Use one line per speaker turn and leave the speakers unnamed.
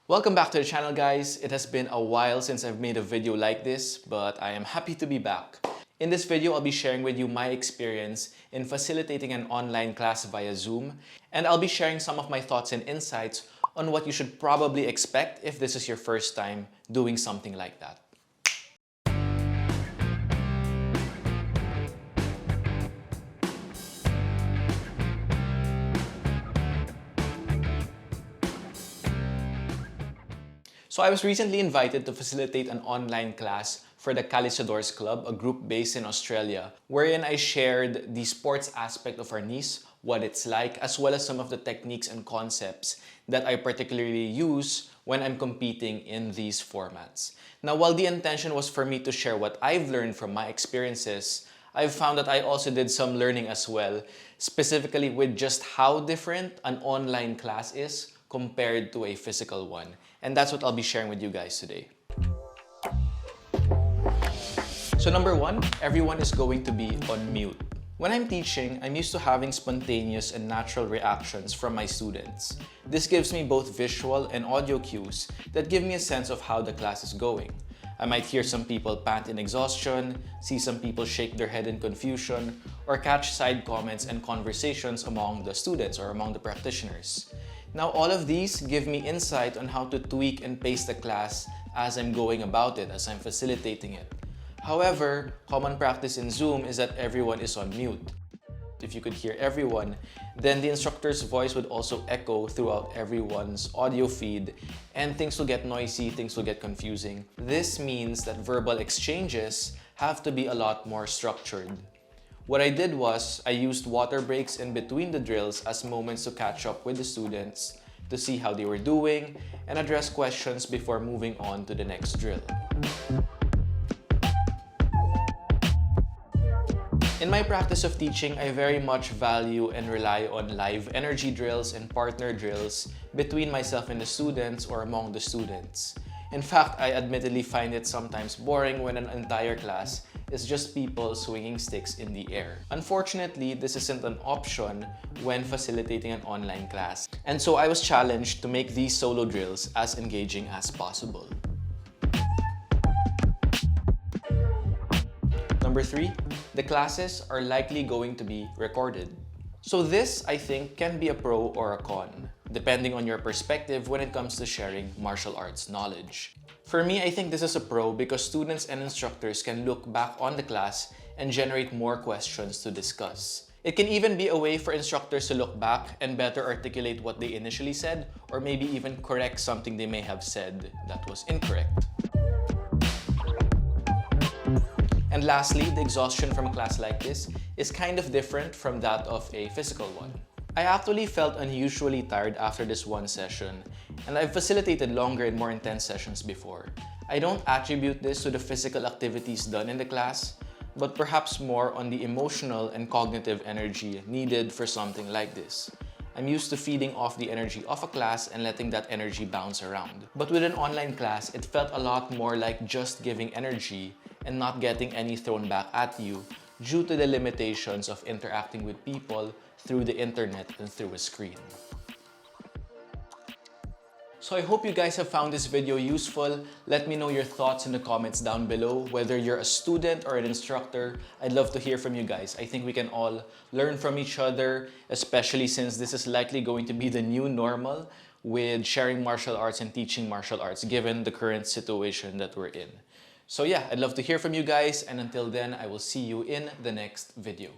Welcome back to the channel, guys. It has been a while since I've made a video like this, but I am happy to be back. In this video, I'll be sharing with you my experience in facilitating an online class via Zoom, and I'll be sharing some of my thoughts and insights on what you should probably expect if this is your first time doing something like that. So I was recently invited to facilitate an online class for the Calisadores Club, a group based in Australia, wherein I shared the sports aspect of our niece, what it's like, as well as some of the techniques and concepts that I particularly use when I'm competing in these formats. Now, while the intention was for me to share what I've learned from my experiences, I've found that I also did some learning as well, specifically with just how different an online class is compared to a physical one. And that's what I'll be sharing with you guys today. So number one, everyone is going to be on mute. When I'm teaching, I'm used to having spontaneous and natural reactions from my students. This gives me both visual and audio cues that give me a sense of how the class is going. I might hear some people pant in exhaustion, see some people shake their head in confusion, or catch side comments and conversations among the students or among the practitioners. Now, all of these give me insight on how to tweak and pace the class as I'm going about it, as I'm facilitating it. However, common practice in Zoom is that everyone is on mute. If you could hear everyone, then the instructor's voice would also echo throughout everyone's audio feed, and things will get noisy, things will get confusing. This means that verbal exchanges have to be a lot more structured. What I did was, I used water breaks in between the drills as moments to catch up with the students, to see how they were doing, and address questions before moving on to the next drill. In my practice of teaching, I very much value and rely on live energy drills and partner drills between myself and the students or among the students. In fact, I admittedly find it sometimes boring when an entire class is just people swinging sticks in the air. Unfortunately, this isn't an option when facilitating an online class. And so I was challenged to make these solo drills as engaging as possible. Number three, the classes are likely going to be recorded. So this, I think, can be a pro or a con, depending on your perspective when it comes to sharing martial arts knowledge. For me, I think this is a pro because students and instructors can look back on the class and generate more questions to discuss. It can even be a way for instructors to look back and better articulate what they initially said, or maybe even correct something they may have said that was incorrect. And lastly, the exhaustion from a class like this is kind of different from that of a physical one. I actually felt unusually tired after this one session, and I've facilitated longer and more intense sessions before. I don't attribute this to the physical activities done in the class, but perhaps more on the emotional and cognitive energy needed for something like this. I'm used to feeding off the energy of a class and letting that energy bounce around. But with an online class, it felt a lot more like just giving energy and not getting any thrown back at you due to the limitations of interacting with people through the internet and through a screen. So I hope you guys have found this video useful. Let me know your thoughts in the comments down below. Whether you're a student or an instructor, I'd love to hear from you guys. I think we can all learn from each other, especially since this is likely going to be the new normal with sharing martial arts and teaching martial arts, given the current situation that we're in. So yeah, I'd love to hear from you guys, and until then, I will see you in the next video.